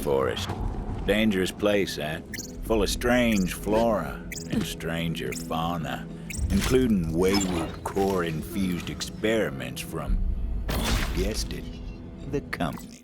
forest. Dangerous place, that. Full of strange flora and stranger fauna, including wayward core-infused experiments from, you guessed it, the company.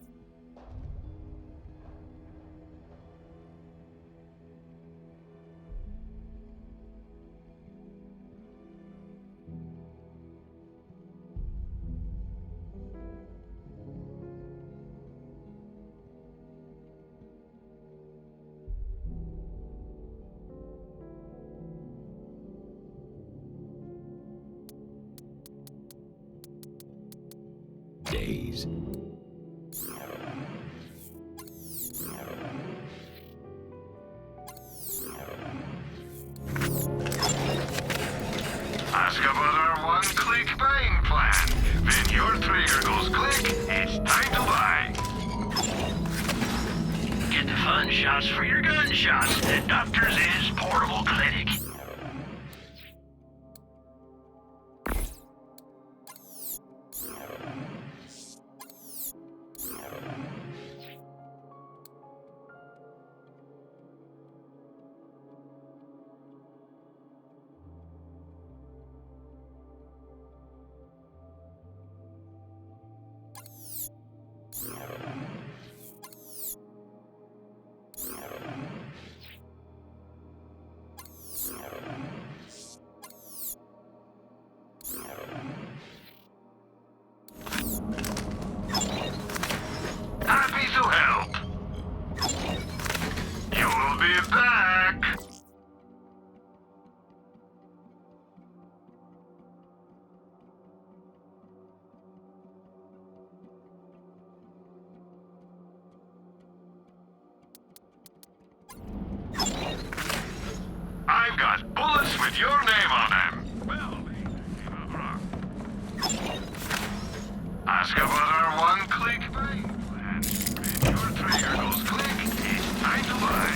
Days. Ask about our one-click buying plan. When your trigger goes click, it's time to buy. Get the fun shots for your gunshots at Doctor's Ed's Portable Clinic. Happy to help. You'll be back. I've got bullets with your name on them. Well, ask about our one-click buying plan. When your trigger goes click, it's time to buy.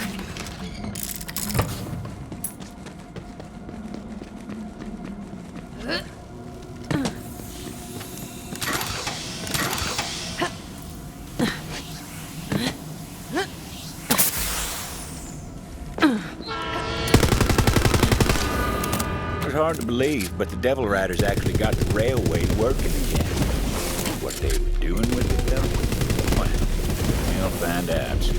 It's hard to believe, but the Devil Riders actually got the railway working again. What they were doing with it, though? Well, we'll find out soon.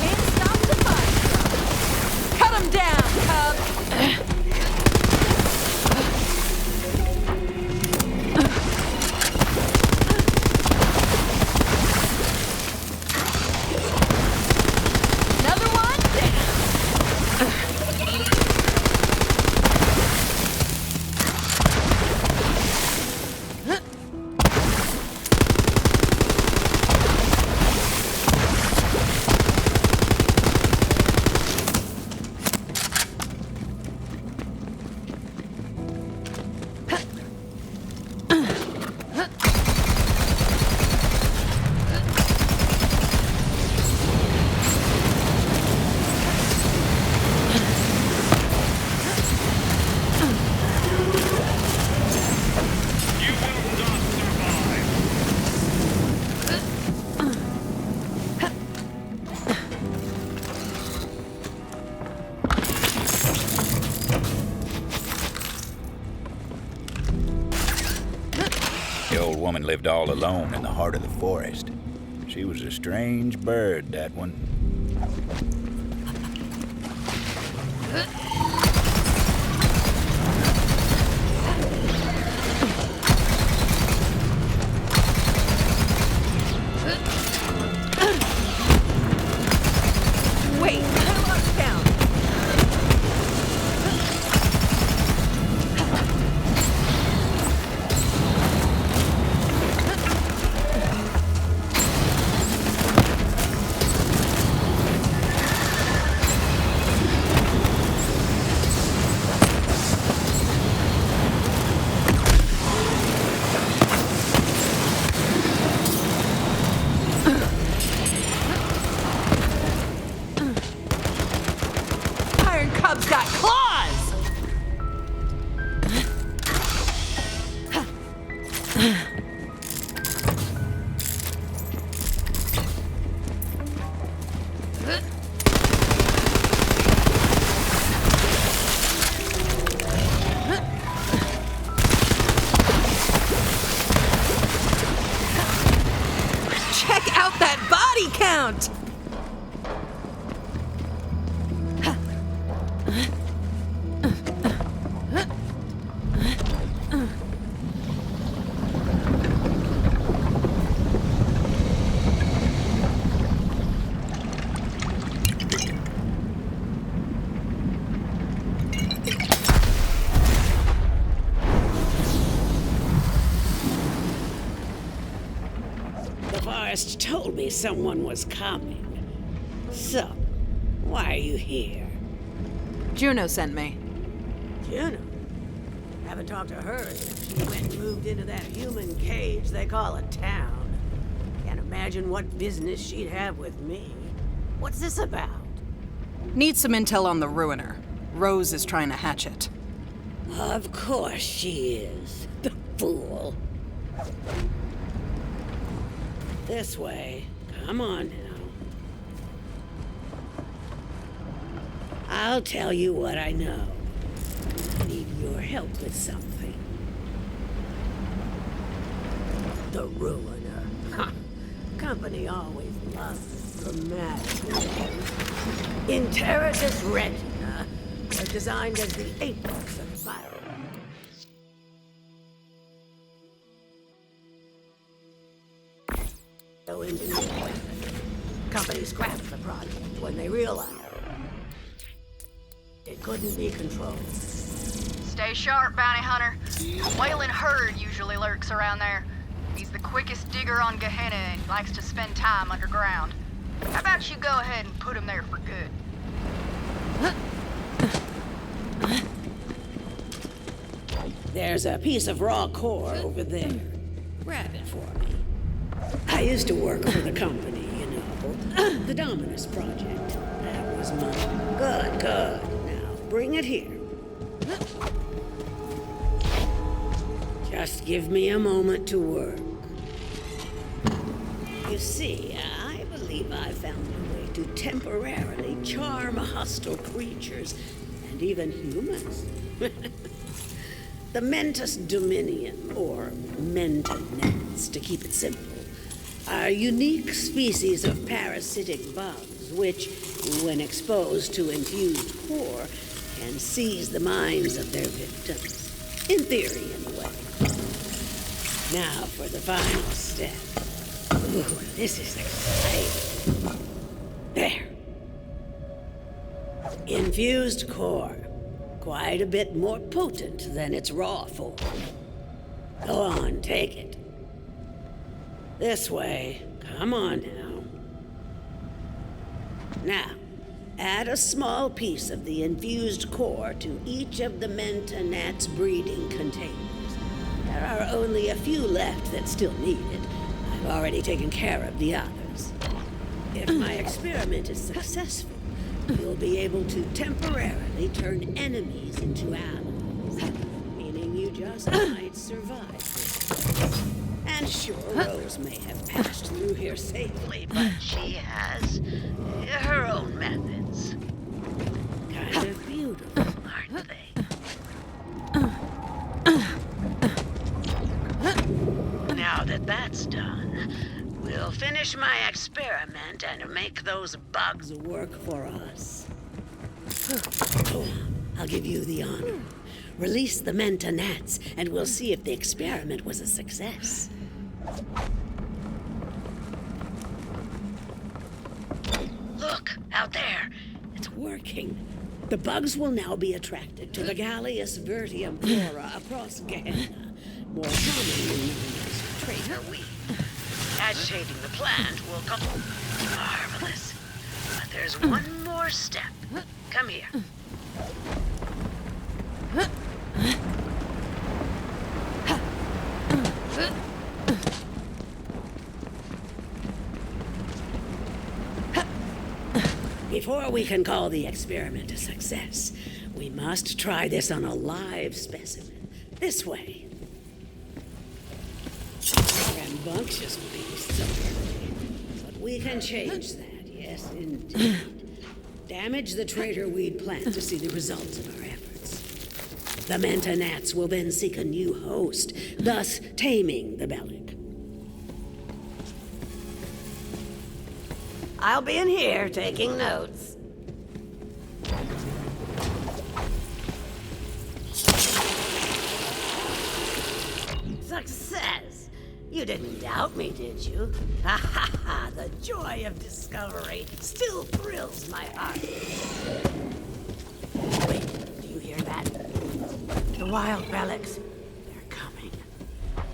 Can't stop the fire. Cut 'em down, cub. Another one? You will not survive. The old woman lived all alone in the heart of the forest. She was a strange bird, that one. Wait, I'm locked down. Check out that body count! The forest told me someone was coming. So, why are you here? Juno sent me. Juno? Haven't talked to her since she went and moved into that human cage they call a town. Can't imagine what business she'd have with me. What's this about? Need some intel on the Ruiner. Rose is trying to hatch it. Of course she is. The fool. This way. Come on now. I'll tell you what I know. I need your help with something. The Ruiner. Huh. Company always loves dramatic things. Interitus Regina was designed as the apex of fire. So engineering. Company scrapped the project when they realized it couldn't be controlled. Stay sharp, bounty hunter. Whalen Hurd usually lurks around there. He's the quickest digger on Gehenna and he likes to spend time underground. How about you go ahead and put him there for good? There's a piece of raw core over there. Grab it for me. I used to work for the company, you know. The Dominus Project. That was mine. Good, good. Now, bring it here. Just give me a moment to work. You see, I believe I found a way to temporarily charm hostile creatures, and even humans. The Mentis Dominion, or Mentanets, to keep it simple, are unique species of parasitic bugs which, when exposed to infused core, can seize the minds of their victims. In theory, anyway. Now for the final step. Ooh, this is exciting. There. Infused core. Quite a bit more potent than its raw form. Go on, take it. This way. Come on now. Now, add a small piece of the infused core to each of the Mentanat's breeding containers. There are only a few left that still need it. I've already taken care of the others. If my experiment is successful, you'll be able to temporarily turn enemies into allies, meaning you just might survive this. And sure, Rose may have passed through here safely, but she has her own methods. Kind of beautiful, aren't they? Now that that's done, we'll finish my experiment and make those bugs work for us. I'll give you the honor. Release the Mentanats, and we'll see if the experiment was a success. Look, out there. It's working. The bugs will now be attracted to the Gallius Vertium flora across Gehenna, more commonly known as traitor weed. Agitating the plant will come... Marvelous. But there's one more step. Come here. Before we can call the experiment a success, we must try this on a live specimen. This way. Rambunctious beast, certainly. But we can change that, Yes, indeed. Damage the traitor weed plant to see the results of our efforts. The Manta Gnats will then seek a new host, thus taming the Bellic. I'll be in here taking notes. Success! You didn't doubt me, did you? Ha ha ha! The joy of discovery still thrills my heart. Wait, do you hear that? The wild relics. They're coming.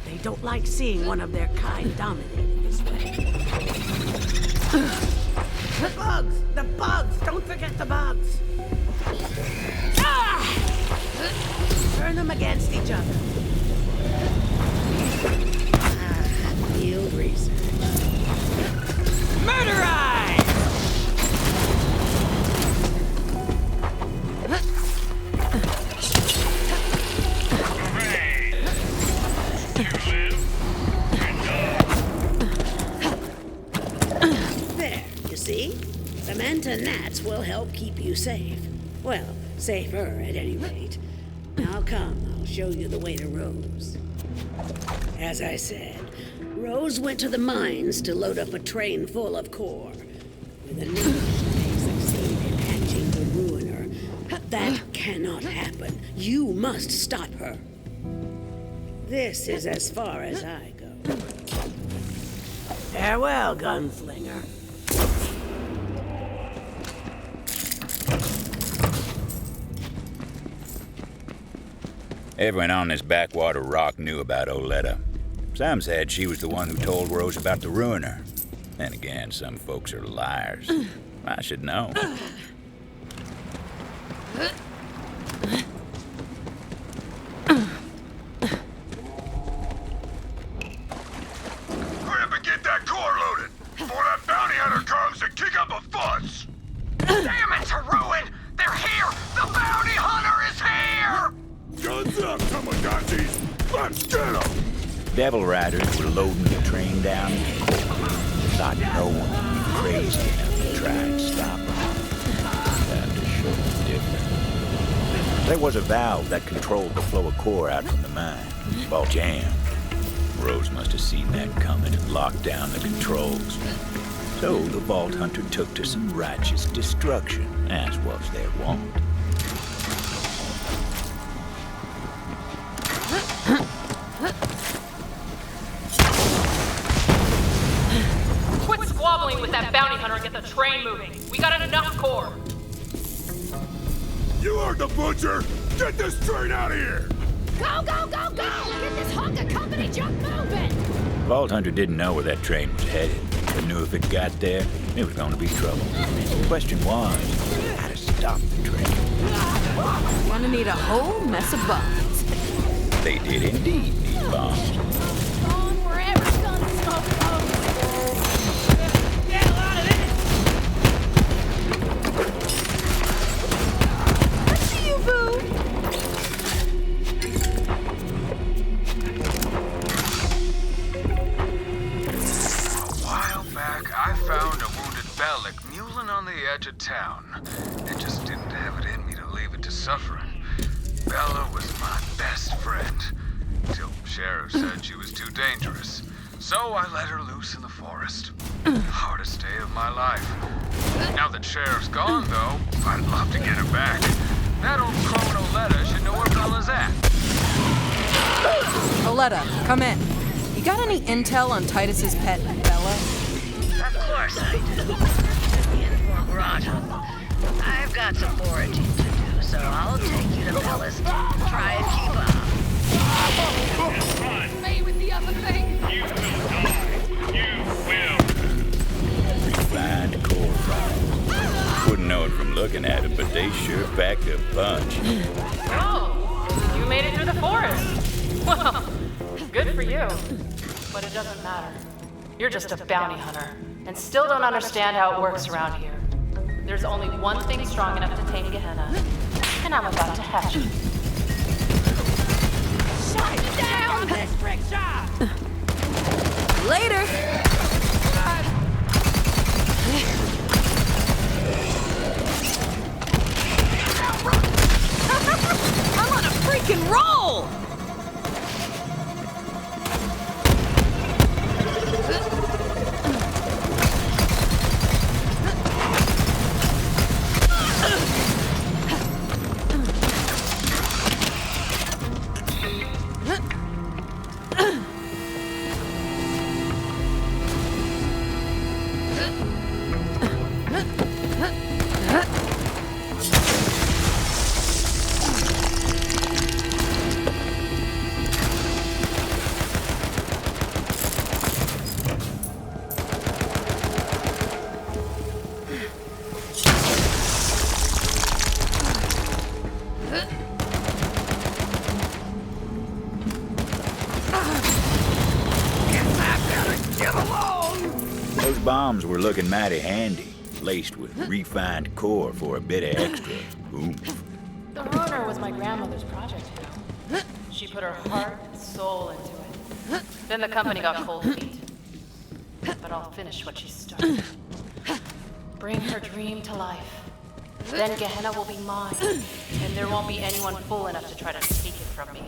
They don't like seeing one of their kind dominated this way. The bugs! The bugs! Don't forget the bugs! Ah! Turn them against each other. Field research. Murderize! There, you see? The Manta Gnats will help keep you safe. Well, safer at any rate. Now come, I'll show you the way to Rose. As I said, Rose went to the mines to load up a train full of core. With a notion they succeed in hatching the Ruiner. That cannot happen. You must stop her. This is as far as I go. Farewell, gunslinger. Everyone on this backwater rock knew about Oletta. Some said she was the one who told Rose about the Ruiner. Then again, some folks are liars. I should know. Hurry up and get that core loaded before that bounty hunter comes and kick up a fuss! Damn it, Ruin! They're here! The bounty hunter is here! Guns up, Tamagotchis! Let's get 'em! Devil Riders were loading the train down. Thought no one would be crazy enough to try and stop them. Time to show them different. There was a valve that controlled the flow of core out from the mine. Ball jammed. Rose must have seen that coming and locked down the controls. So the Vault Hunter took to some righteous destruction, as was their wont. Quit squabbling with that bounty hunter and get the train moving. We got enough core. You heard the butcher! Get this train out of here! Go, go, go, go! Get this hunk of company junk moving! Vault Hunter didn't know where that train was headed, but knew if it got there, it was going to be trouble. The question was, how to stop the train. Gonna need a whole mess of bombs. They did indeed need bombs. On wherever gun smoke goes. Get a lot of this! I see you, boo! A while back, I found a wounded Bellic mewling on the edge of town. It just didn't have it in me to leave it to suffering. Bella was my best friend, till Sheriff said she was too dangerous. So I let her loose in the forest. Hardest day of my life. Now that Sheriff's gone, though, I'd love to get her back. That old crone Oletta should know where Bella's at. Oletta, come in. You got any intel on Titus's pet, Bella? Of course I do. In for Grotto. I've got some foraging to do, so I'll take you to Bella's. Try and keep up. Me with the other thing! You will die. You will. Refined core files. Wouldn't know it from looking at it, but they sure packed a punch. Oh, you made it through the forest. Well, good for you. But it doesn't matter. You're just a bounty hunter, and still don't understand how it works around here. There's only one thing strong enough to tame Gehenna, and I'm about to hatch it. Shut down this rickshaw! Later! Those bombs were looking mighty handy, laced with refined core for a bit of extra oomph. The runner was my grandmother's project, you know. She put her heart and soul into it. Then the company got cold feet. But I'll finish what she started. Bring her dream to life. Then Gehenna will be mine, and there won't be anyone fool enough to try to take it from me.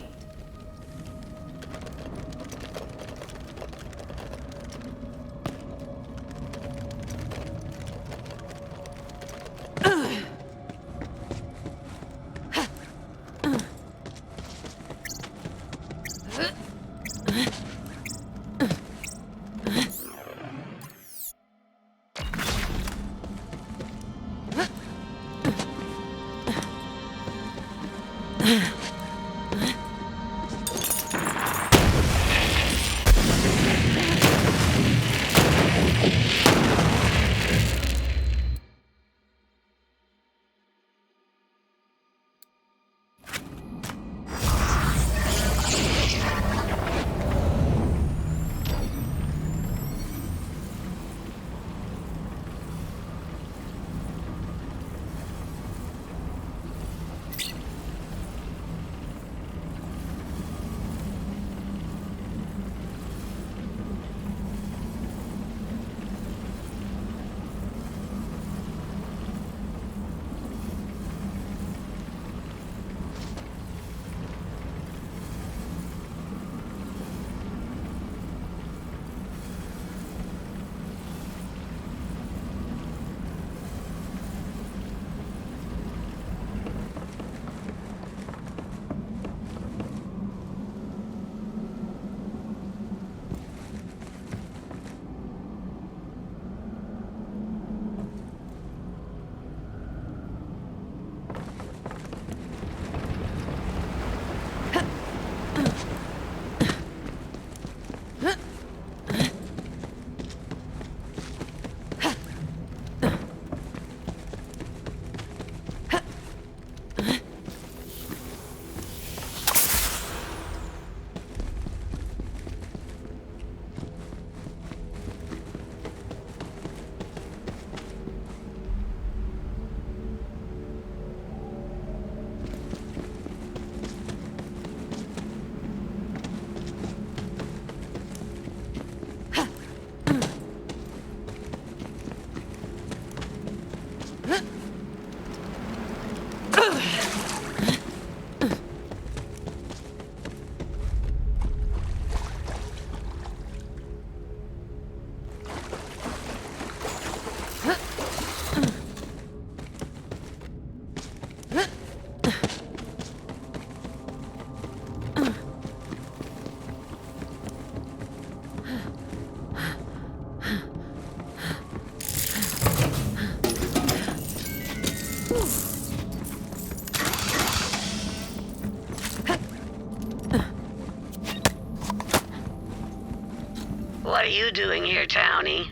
What are you doing here, Townie?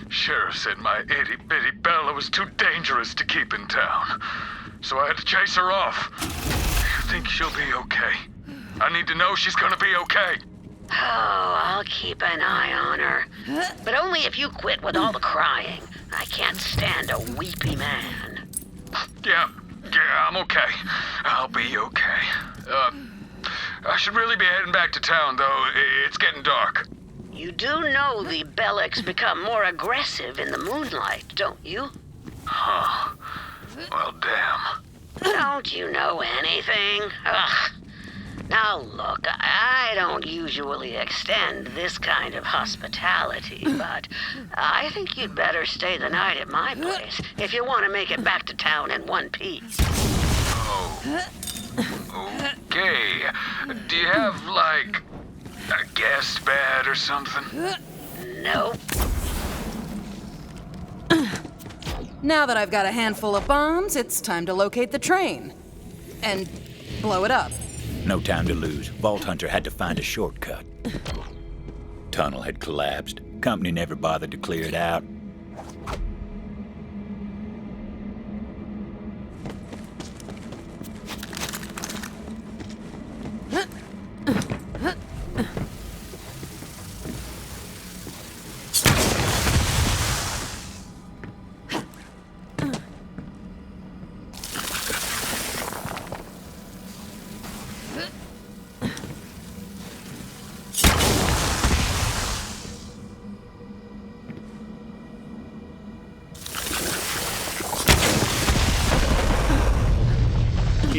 Sheriff said my itty-bitty Bella was too dangerous to keep in town, so I had to chase her off. You think she'll be okay? I need to know she's gonna be okay. Oh, I'll keep an eye on her. But only if you quit with all the crying. I can't stand a weepy man. Yeah, I'm okay. I'll be okay. I should really be heading back to town, though. It's getting dark. You do know the Bellics become more aggressive in the moonlight, don't you? Huh. Well, damn. Don't you know anything? Ugh. Now look, I don't usually extend this kind of hospitality, but I think you'd better stay the night at my place if you want to make it back to town in one piece. Oh. Okay. Do you have, like, a guest bed or something? Nope. Now that I've got a handful of bombs, it's time to locate the train. And blow it up. No time to lose. Vault Hunter had to find a shortcut. Tunnel had collapsed. Company never bothered to clear it out.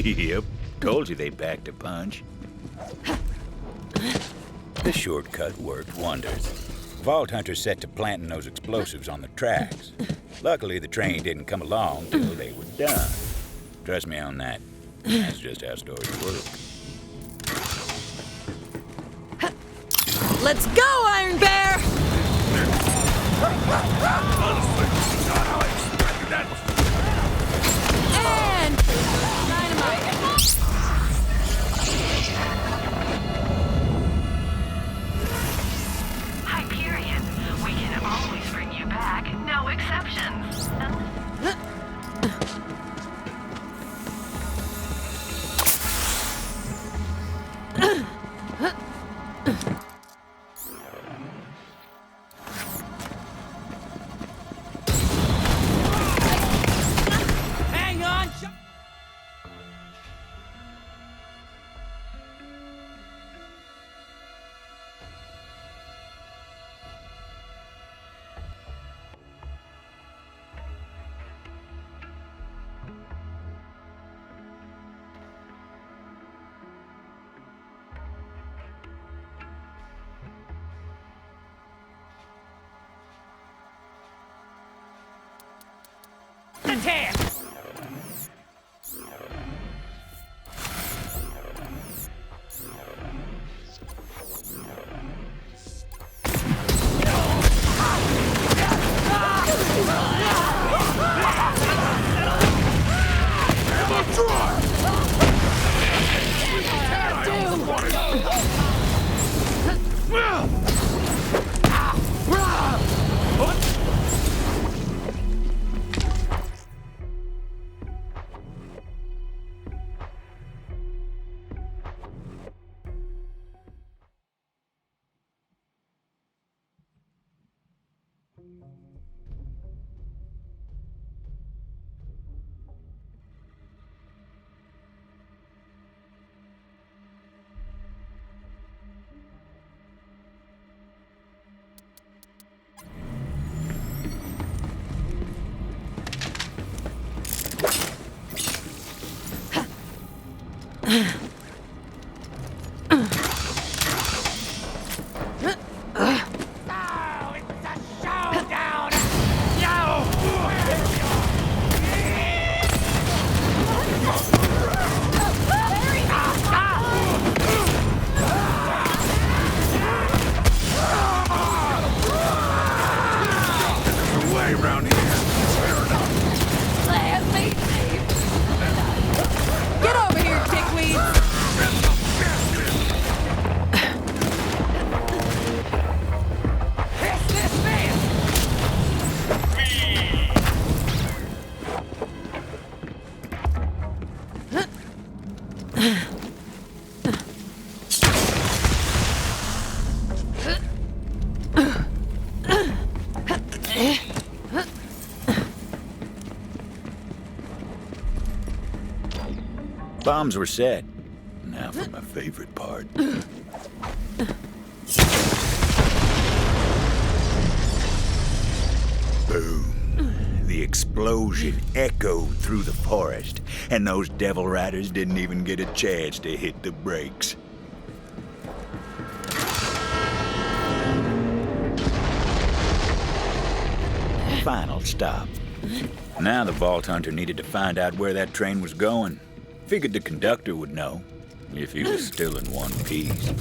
Yep, told you they packed a punch. The shortcut worked wonders. Vault Hunter set to planting those explosives on the tracks. Luckily, the train didn't come along till they were done. Trust me on that. That's just how stories work. Let's go, Iron Bear! Honestly, not how I expected that. And dynamite. Hyperion, we can always bring you back, no exceptions. Hang on! Attack! Way around here. Fair enough. Get over here, dickweed! Bombs were set. Now for my favorite part. Boom. The explosion echoed through the forest, and those devil riders didn't even get a chance to hit the brakes. Final stop. Now the Vault Hunter needed to find out where that train was going. Figured the conductor would know, if he was still in one piece.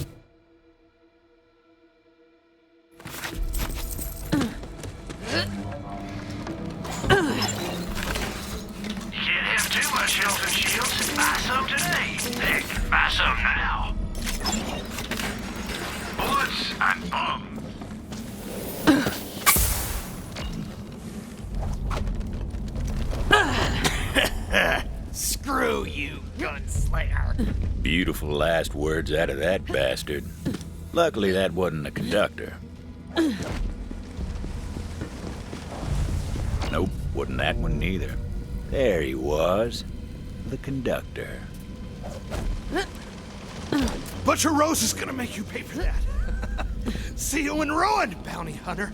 some today. Heck, buy some now. Bullets and bombs. Screw you, gunslinger. Beautiful last words out of that bastard. Luckily, that wasn't the conductor. Nope, wasn't that one neither. There he was. The conductor. Butcher Rose is gonna make you pay for that. See you in ruin, bounty hunter.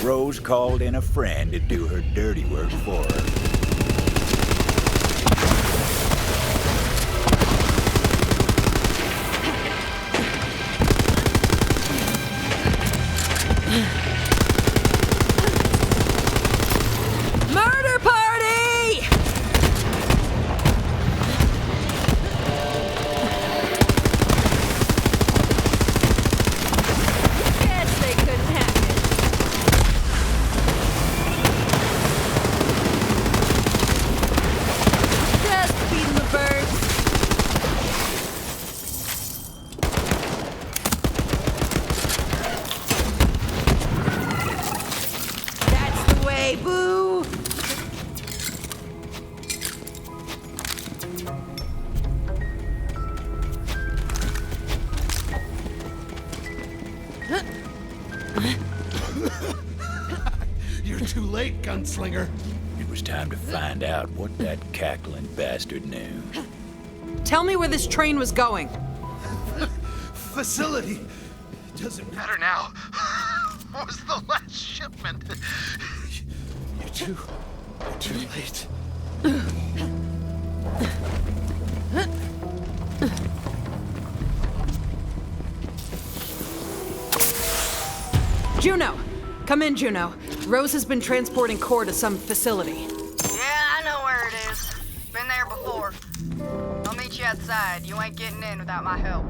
Rose called in a friend to do her dirty work for her. Murder party! Guess they couldn't hack it. Just feeding the birds. That's the way, boo! You're too late, gunslinger. It was time to find out what that cackling bastard knew. Tell me where this train was going. Facility. Doesn't matter. Better now. What was the last shipment? You're too late. Juno! Come in, Juno. Rose has been transporting core to some facility. Yeah, I know where it is. Been there before. I'll meet you outside. You ain't getting in without my help.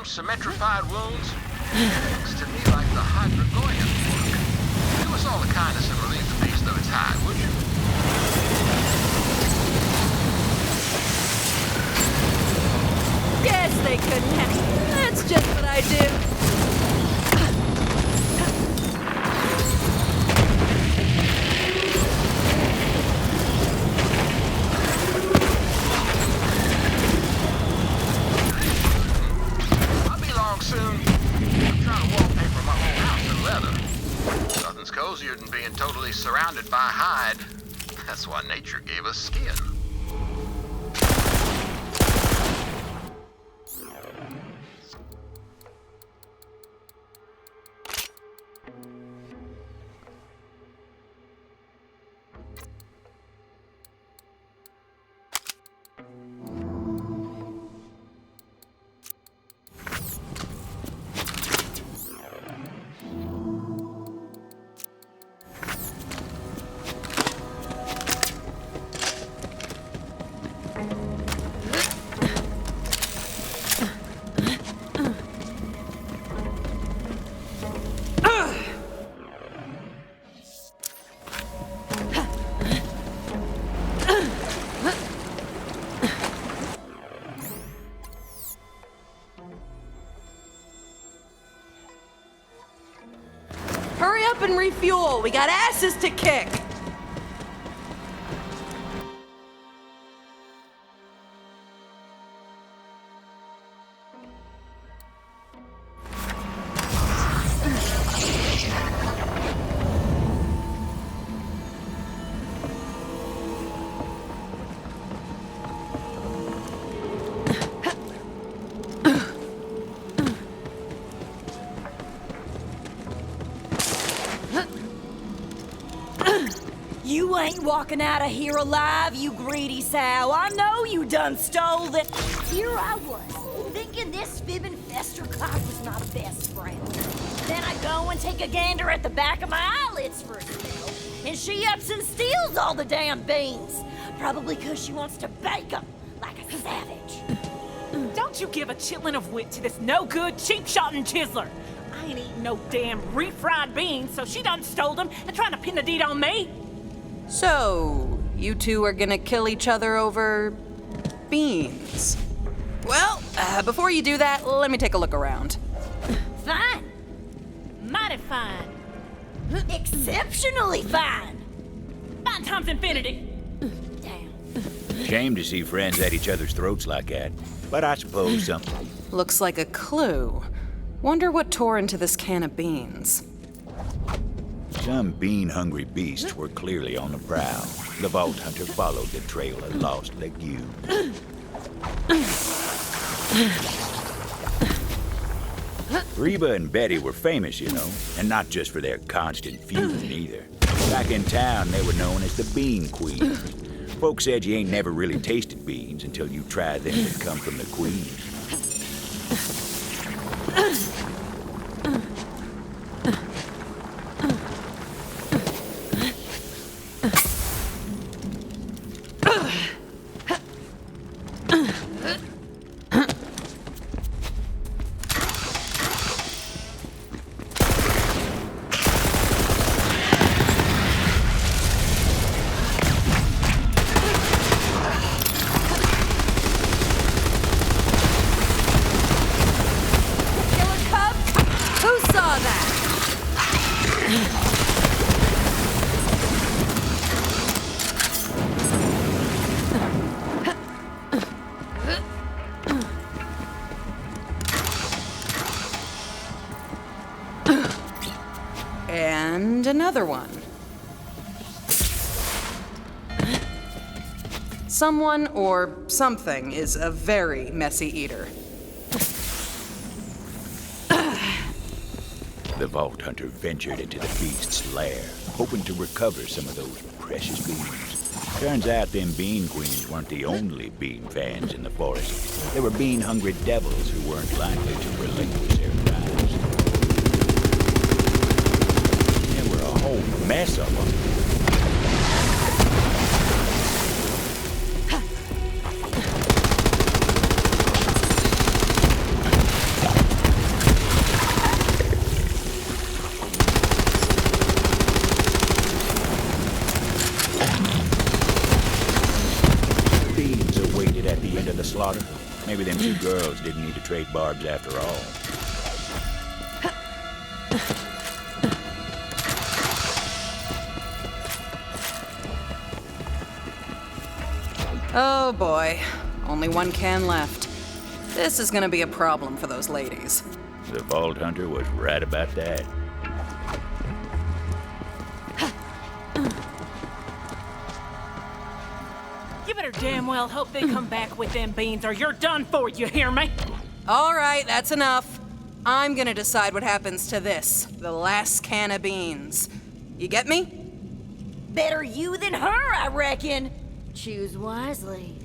Symmetrified wounds? Looks to me like the Hydrogoyan work. Do us all the kindness and relieve the beast of its hide, would you? Guess they couldn't have. That's just what I do. Cozier than being totally surrounded by hide. That's why nature gave us skin. up and refuel. We got asses to kick. You ain't walking out of here alive, you greedy sow. I know you done stole the... Here I was, thinking this fibbing fester cock was my best friend. Then I go and take a gander at the back of my eyelids for a spell, and she ups and steals all the damn beans. Probably 'cause she wants to bake them like a savage. Don't you give a chitlin of wit to this no-good, cheap-shotting chiseler. I ain't eating no damn refried beans, so she done stole them and trying to pin the deed on me. So, you two are gonna kill each other over beans. Well, before you do that, let me take a look around. Fine. Mighty fine. Exceptionally fine. Fine times infinity. Damn. Shame to see friends at each other's throats like that. But I suppose something. Looks like a clue. Wonder what tore into this can of beans. Some bean-hungry beasts were clearly on the prowl. The Vault Hunter followed the trail of lost legume. Reba and Betty were famous, you know, and not just for their constant feuding either. Back in town, they were known as the Bean Queens. Folks said you ain't never really tasted beans until you try them that come from the Queen. And another one. Someone or something is a very messy eater. The Vault Hunter ventured into the beast's lair, hoping to recover some of those precious beans. Turns out them Bean Queens weren't the only bean fans in the forest. There were bean-hungry devils who weren't likely to relinquish their prize. There were a whole mess of them. Slaughter. Maybe them two girls didn't need to trade barbs after all. Oh boy, only one can left. This is gonna be a problem for those ladies. The Vault Hunter was right about that. You better damn well hope they come back with them beans or you're done for, you hear me? All right, that's enough. I'm gonna decide what happens to this, the last can of beans. You get me? Better you than her, I reckon. Choose wisely.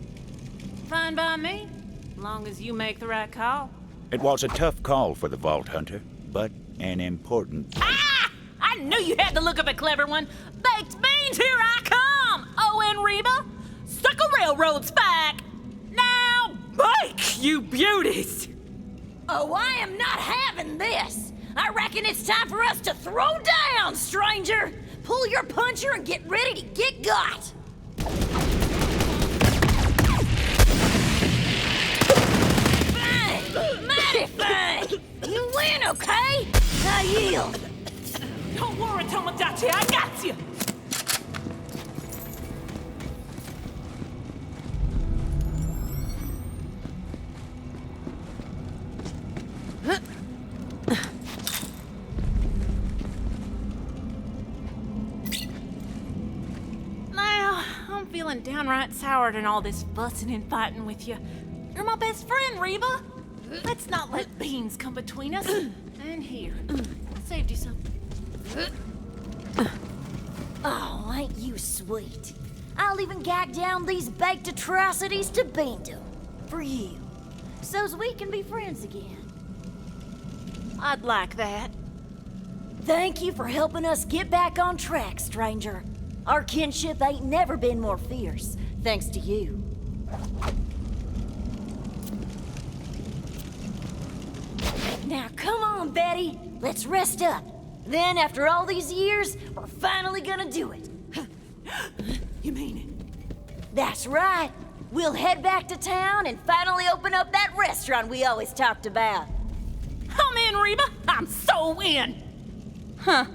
Fine by me, long as you make the right call. It was a tough call for the Vault Hunter, but an important. Ah! I knew you had the look of a clever one. Baked beans, here I come! Owen Reba! Stuck a railroad spike! Now bake, you beauties! Oh, I am not having this! I reckon it's time for us to throw down, stranger! Pull your puncher and get ready to get got! Fine! Mighty fine! You win, okay? I yield. Don't worry, Tomodachi, I got you! Now, I'm feeling downright soured in all this fussing and fighting with you. You're my best friend, Reba. Let's not let beans come between us. And here, I saved you some. Oh, ain't you sweet? I'll even gag down these baked atrocities to beandom. For you. So's we can be friends again. I'd like that. Thank you for helping us get back on track, stranger. Our kinship ain't never been more fierce, thanks to you. Now come on, Betty. Let's rest up. Then, after all these years, we're finally gonna do it. You mean it? That's right. We'll head back to town and finally open up that restaurant we always talked about. I'm in, Reba. I'm so in. Huh.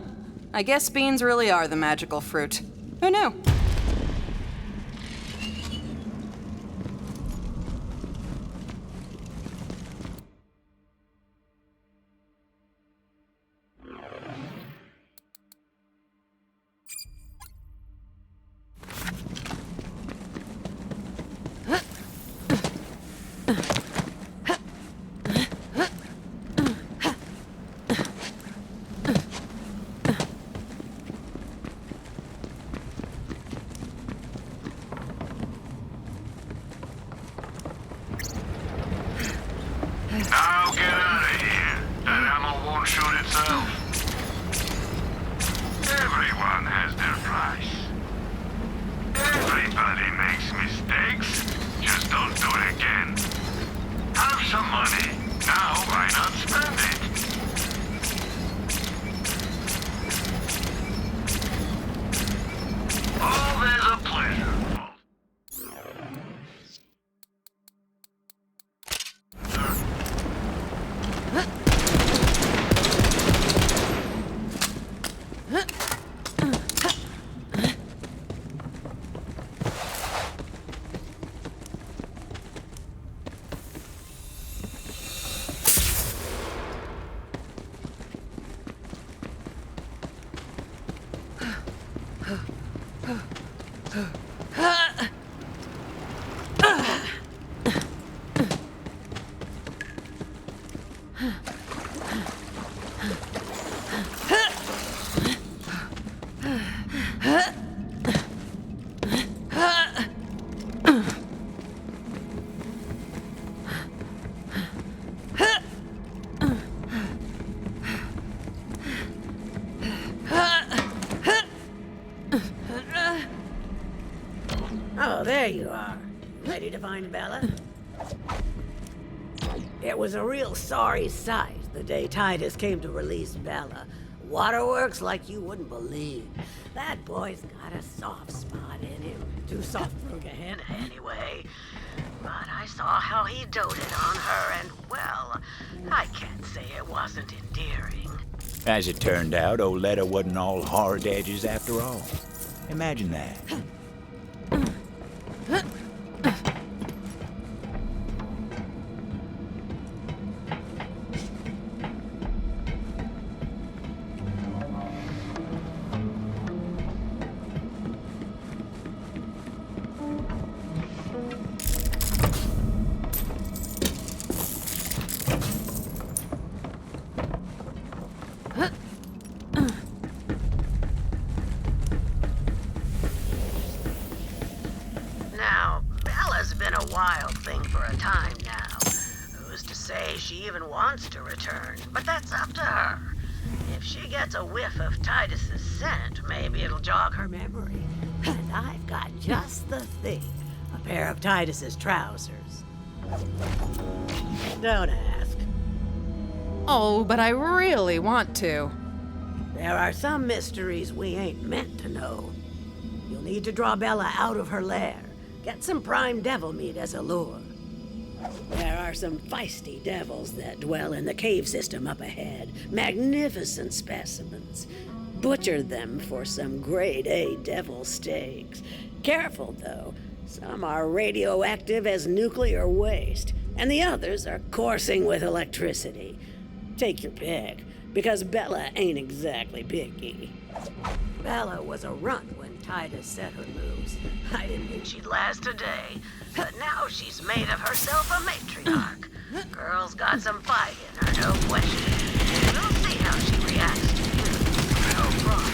I guess beans really are the magical fruit. Who knew? Now get out of here. That ammo won't shoot itself. Everyone has their price. Everybody makes mistakes. Just don't do it again. Have some money. Now why not spend it? Always a pleasure. Oh, there you are. Ready to find Bella? It was a real sorry sight the day Titus came to release Bella. Waterworks like you wouldn't believe. That boy's got a soft spot in him. Too soft for Gehenna anyway. But I saw how he doted on her, and well, I can't say it wasn't endearing. As it turned out, Oletta wasn't all hard edges after all. Imagine that. Now, Bella's been a wild thing for a time now. Who's to say she even wants to return? But that's up to her. If she gets a whiff of Titus's scent, maybe it'll jog her memory. And I've got just the thing. A pair of Titus's trousers. Don't ask. Oh, but I really want to. There are some mysteries we ain't meant to know. You'll need to draw Bella out of her lair. Get some prime devil meat as a lure. There are some feisty devils that dwell in the cave system up ahead. Magnificent specimens. butchered them for some grade A devil steaks. Careful, though. Some are radioactive as nuclear waste, and the others are coursing with electricity. Take your pick, because Bella ain't exactly picky. Bella was a runt when Titus set her moves. I didn't think she'd last a day, but now she's made of herself a matriarch. Girl's got some fight in her, no question. We'll see how she reacts to you. No problem.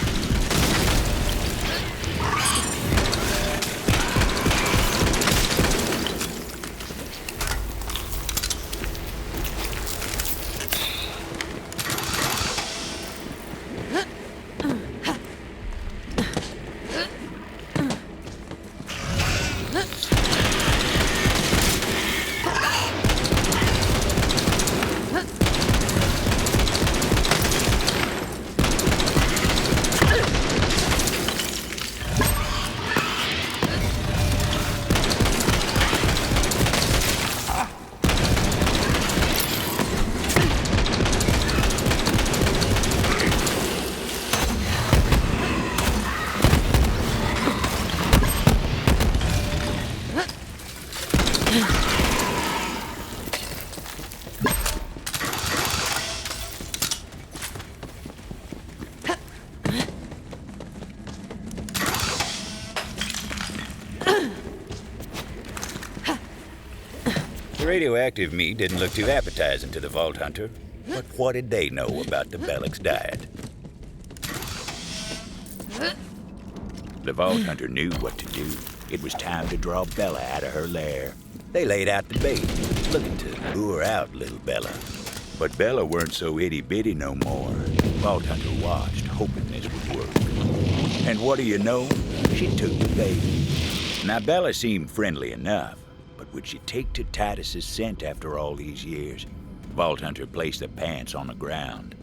The radioactive meat didn't look too appetizing to the Vault Hunter, but what did they know about the Bellic's diet? The Vault Hunter knew what to do. It was time to draw Bella out of her lair. They laid out the bait, looking to lure out little Bella. But Bella weren't so itty-bitty no more. Vault Hunter watched, hoping this would work. And what do you know? She took the bait. Now, Bella seemed friendly enough, but would she take to Titus's scent after all these years? Vault Hunter placed the pants on the ground.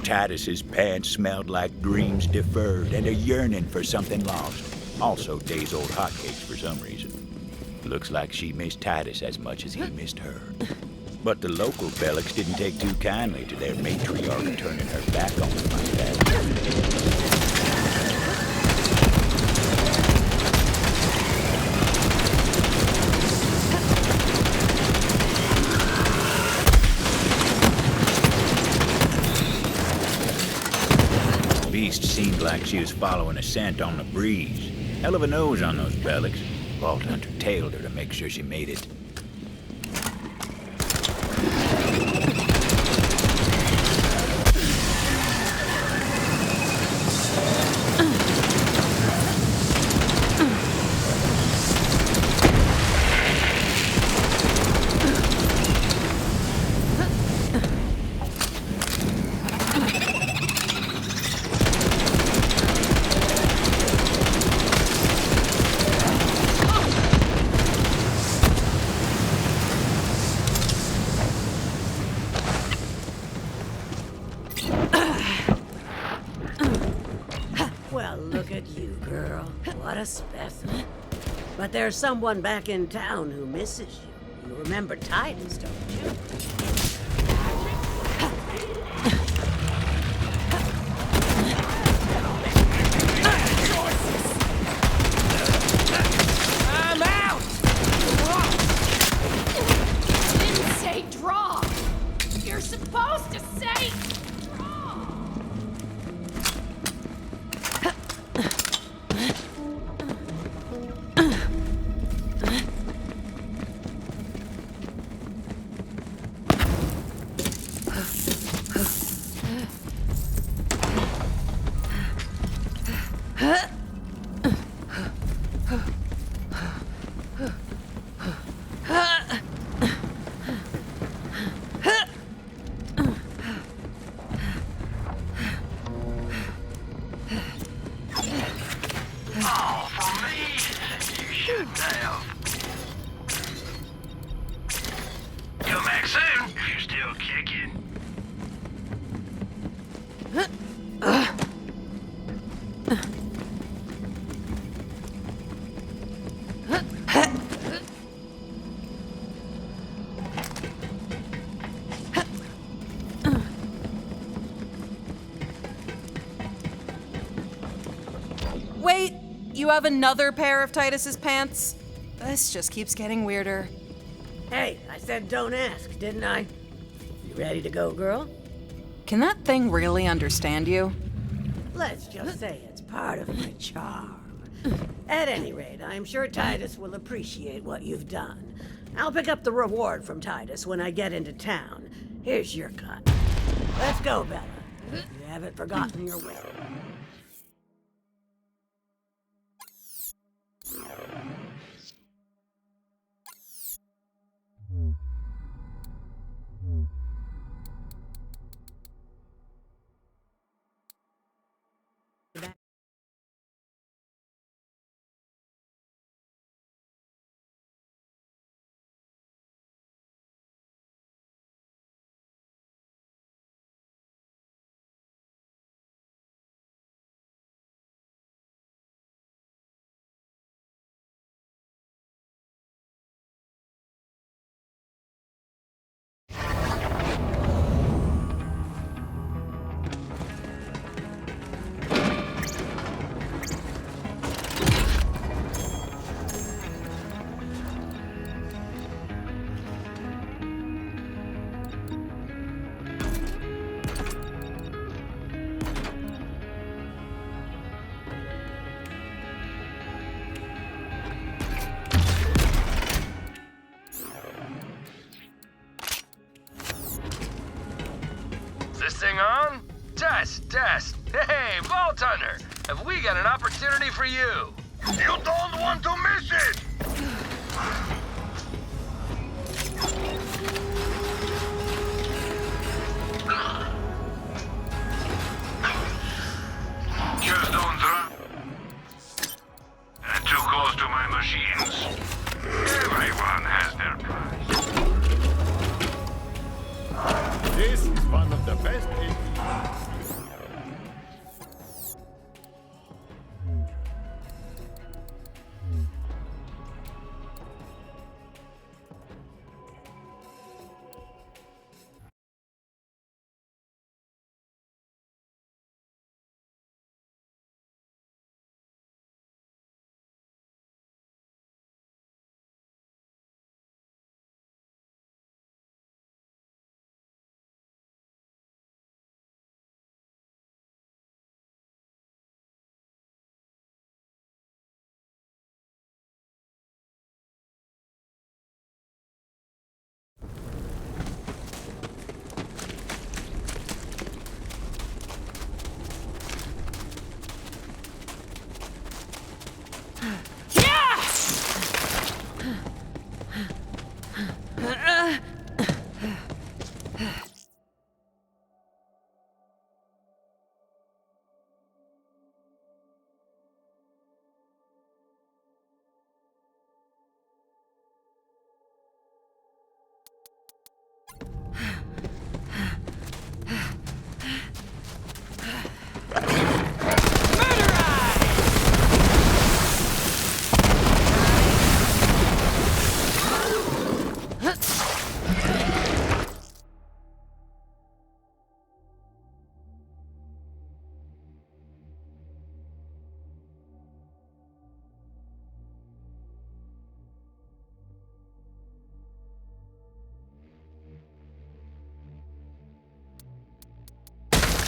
Titus's pants smelled like dreams deferred and a yearning for something lost. Also days-old hotcakes for some reason. Looks like she missed Titus as much as he missed her. But the local Bellics didn't take too kindly to their matriarch turning her back on them like that. Beast seemed like she was following a scent on the breeze. Hell of a nose on those Bellics. Vault Hunter tailed her to make sure she made it. Well, look at you, girl. What a specimen. But there's someone back in town who misses you. You remember Titus, don't you? I'm out! Didn't say draw. You're supposed to say draw. Wait, you have another pair of Titus's pants? This just keeps getting weirder. Hey, I said don't ask, didn't I? You ready to go, girl? Can that thing really understand you? Let's just say it's part of my charm. At any rate, I'm sure Titus will appreciate what you've done. I'll pick up the reward from Titus when I get into town. Here's your cut. Let's go, Bella. You haven't forgotten your way. This thing on? Test. Hey, Vault Hunter, have we got an opportunity for you? You don't want to miss it! Just don't drop. Too close to my machines. Everyone has their price. This is one of the best APs.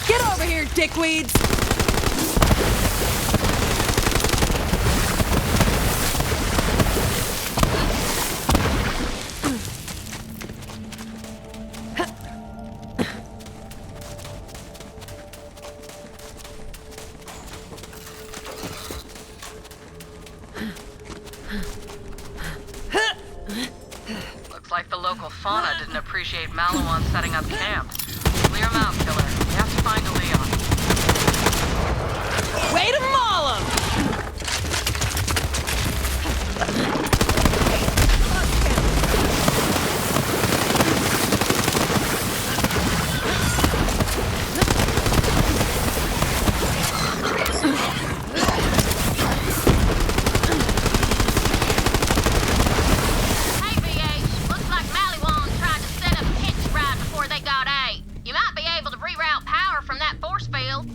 Get over here, dickweeds! Looks like the local fauna didn't appreciate Malawan setting up camp. Clear him out, killer. We have to find a Leon. Way to maul him! Hey, BH. Looks like Malawan tried to set up pitch right before they got A. You might be able to reroute power from that force field.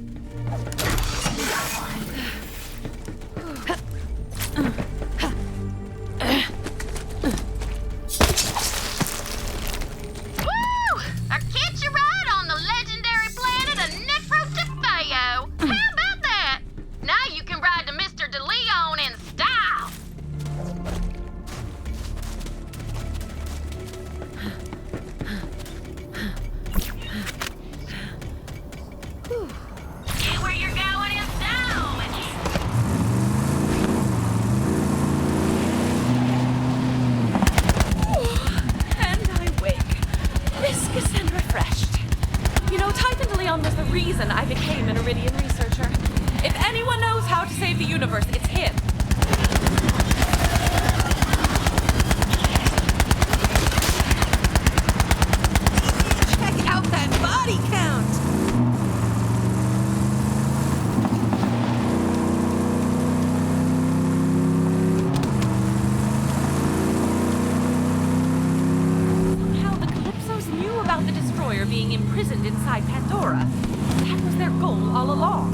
Leon was the reason I became an Iridian researcher. If anyone knows how to save the universe, it's him. Check out that body count! Somehow the Calypsos knew about the destroyer being imprisoned inside Pandora. That was their goal all along.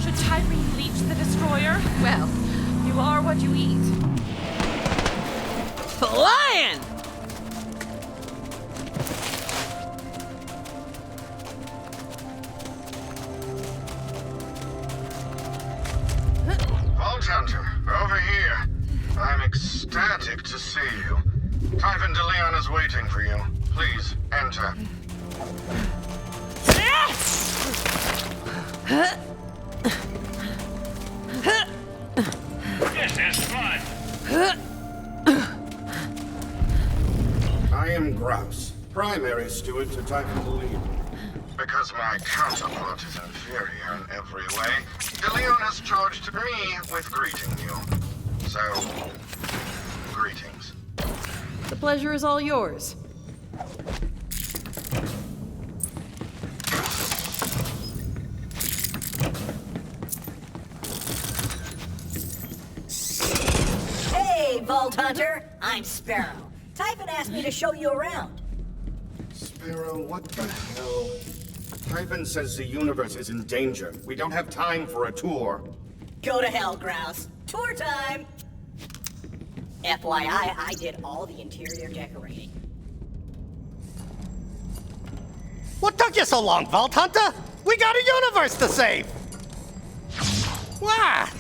Should Tyreen leech the destroyer? Well, you are what you eat. Flying! Vault Hunter, over here. I'm ecstatic to see you. Typhon DeLeon is waiting for you. Please, enter. This is fun. I am Grouse, primary steward to Typhon DeLeon. Because my counterpart is inferior in every way, DeLeon has charged me with greeting you. So, greetings. The pleasure is all yours. Hey, Vault Hunter. I'm Sparrow. Typhon asked me to show you around. Sparrow, what the hell? Typhon says the universe is in danger. We don't have time for a tour. Go to hell, Grouse. Tour time! FYI, I did all the interior decorating. What took you so long, Vault Hunter? We got a universe to save! What?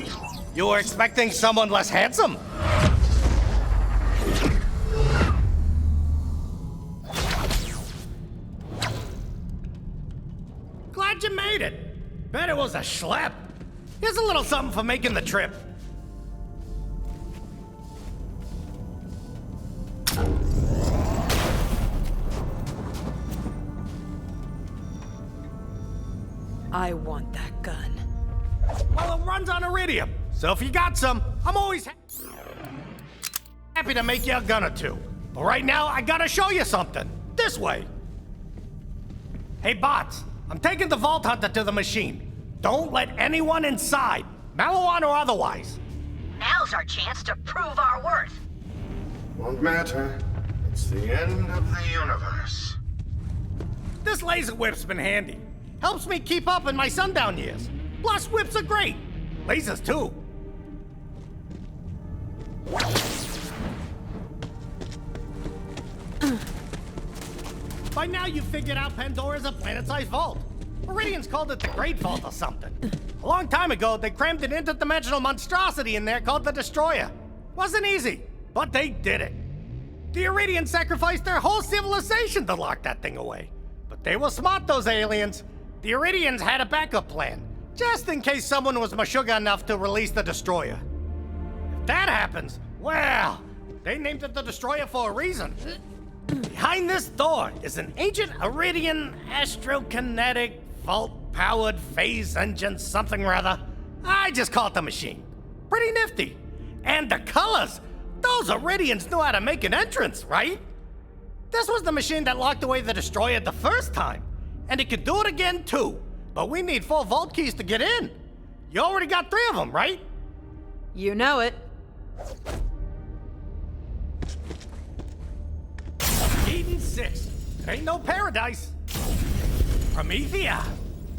You were expecting someone less handsome? Glad you made it. Bet it was a schlep. Here's a little something for making the trip. I want that gun. Well, it runs on iridium, so if you got some, I'm always happy to make you a gun or two. But right now, I gotta show you something. This way. Hey, bots, I'm taking the Vault Hunter to the machine. Don't let anyone inside, Malawan or otherwise. Now's our chance to prove our worth. Won't matter. It's the end of the universe. This laser whip's been handy. Helps me keep up in my sundown years. Plus, whips are great. Lasers, too. By now, you've figured out Pandora's a planet-sized vault. Iridians called it the Great Vault or something. A long time ago, they crammed an interdimensional monstrosity in there called the Destroyer. Wasn't easy, but they did it. The Iridians sacrificed their whole civilization to lock that thing away. But they were smart, those aliens. The Iridians had a backup plan, just in case someone was mashuga enough to release the Destroyer. If that happens, well, they named it the Destroyer for a reason. Behind this door is an ancient Iridian astrokinetic vault-powered phase engine something or other. I just call it the machine. Pretty nifty. And the colors! Those Iridians knew how to make an entrance, right? This was the machine that locked away the Destroyer the first time. And it could do it again, too. But we need 4 vault keys to get in. You already got 3 of them, right? You know it. Eden 6. It ain't no paradise. Promethea.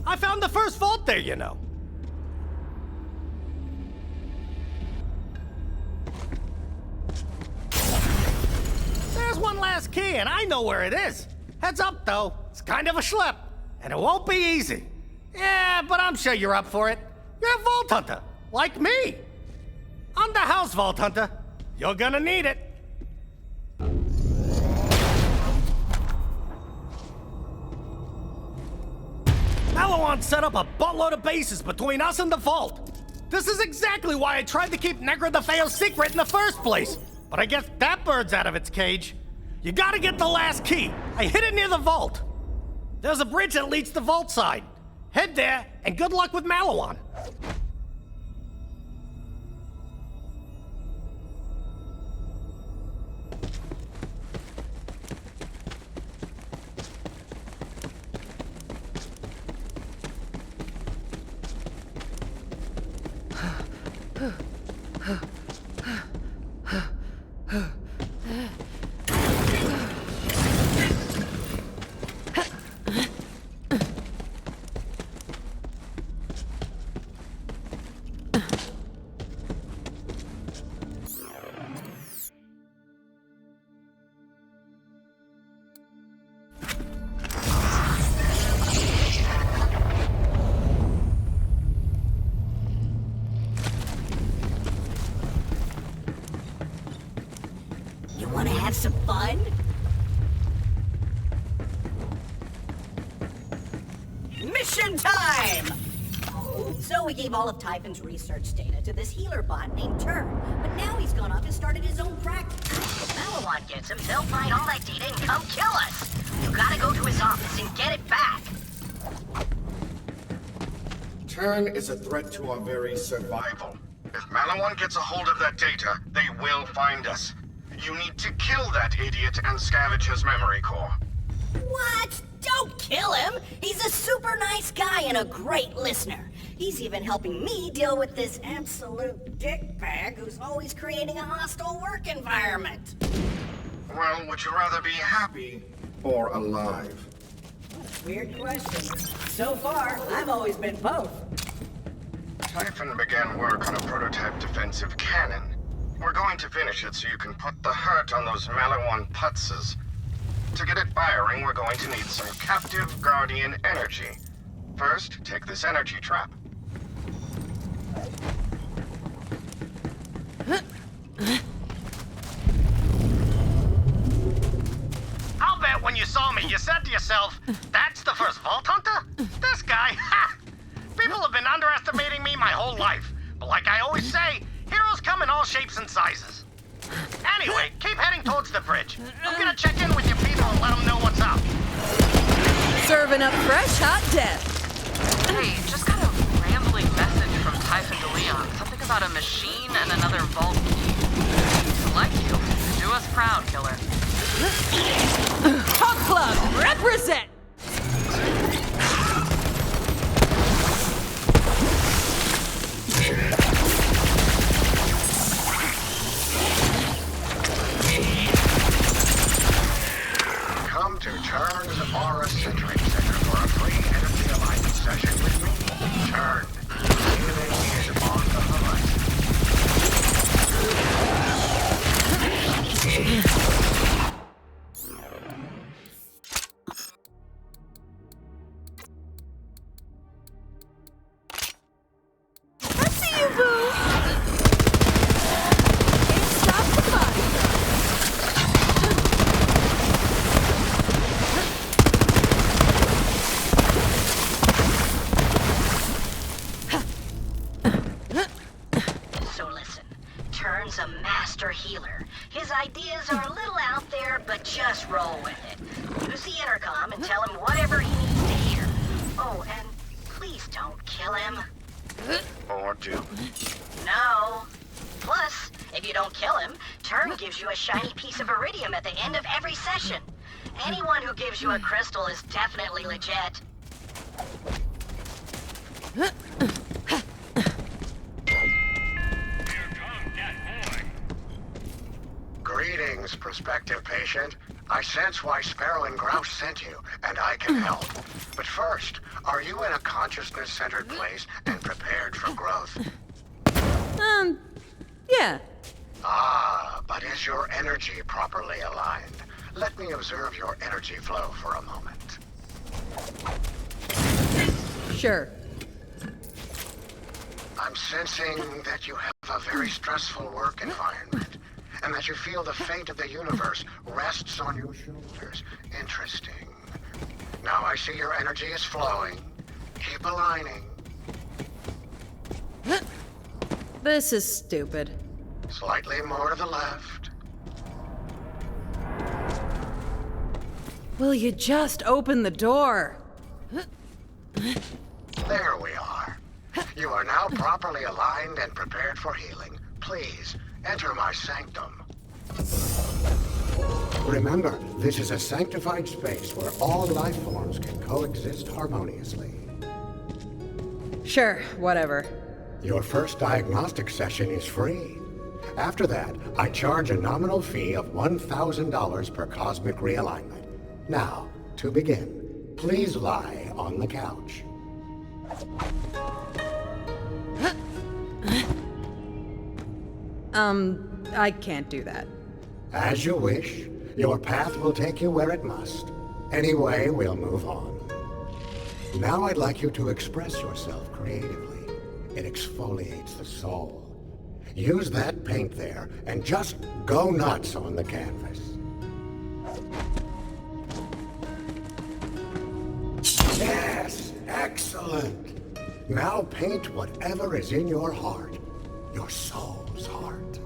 I found the first vault there, you know. There's one last key, and I know where it is. Heads up, though. It's kind of a schlep, and it won't be easy. Yeah, but I'm sure you're up for it. You're a Vault Hunter, like me. I'm the House Vault Hunter. You're gonna need it. Malawan set up a buttload of bases between us and the Vault. This is exactly why I tried to keep Negra the Fail secret in the first place. But I guess that bird's out of its cage. You gotta get the last key. I hid it near the Vault. There's a bridge that leads to Vault Side. Head there, and good luck with Malawan. You want to have some fun? Mission time! So we gave all of Typhon's research data to this healer bot named Turn, but now he's gone off and started his own practice. If Malawan gets him, they'll find all that data and come kill us. You gotta go to his office and get it back. Turn is a threat to our very survival. If Malawan gets a hold of that data, they will find us. You need to kill that idiot and scavenge his memory core. What? Don't kill him! He's a super nice guy and a great listener. He's even helping me deal with this absolute dickbag who's always creating a hostile work environment. Well, would you rather be happy or alive? Weird question. So far, I've always been both. Typhon began work on a prototype defensive cannon. We're going to finish it so you can put the hurt on those Malawan putzes. To get it firing, we're going to need some captive Guardian energy. First, take this energy trap. I'll bet when you saw me, you said to yourself, that's the first Vault Hunter? This guy, ha! People have been underestimating me my whole life. But like I always say, heroes come in all shapes and sizes. Anyway, keep heading towards the bridge. I'm gonna check in with your people and let them know what's up. Serving up fresh hot death. Hey, just got a rambling message from Typhon to Leon. Something about a machine and another vault key. Like you. Do us proud, killer. Hawk Club, represent! Come to Turn's Aura Centering Center for a free energy alignment session with me, Turn. Healing is on the horizon. I see you, boo! Can't stop the body. So listen, Turn's a master healer. His ideas are a little out there, but just roll with it. Use the intercom and tell him whatever he needs to hear. Oh, and please don't kill him. Or do. No. Plus, if you don't kill him, Turn gives you a shiny piece of iridium at the end of every session. Anyone who gives you a crystal is definitely legit. Greetings, prospective patient. I sense why Sparrow and Grouse sent you, and I can help. But first, are you in a consciousness-centered place and prepared for growth? Yeah. Ah, but is your energy properly aligned? Let me observe your energy flow for a moment. Sure. I'm sensing that you have a very stressful work environment, and that you feel the fate of the universe rests on your shoulders. Interesting. Now I see your energy is flowing. Keep aligning. This is stupid. Slightly more to the left. Will you just open the door? There we are. You are now properly aligned and prepared for healing. Please, enter my sanctum. Remember, this is a sanctified space where all life forms can coexist harmoniously. Sure, whatever. Your first diagnostic session is free. After that, I charge a nominal fee of $1,000 per cosmic realignment. Now, to begin, please lie on the couch. I can't do that. As you wish. Your path will take you where it must. Anyway, we'll move on. Now I'd like you to express yourself creatively. It exfoliates the soul. Use that paint there and just go nuts on the canvas. Yes! Excellent! Now paint whatever is in your heart. Your soul's heart.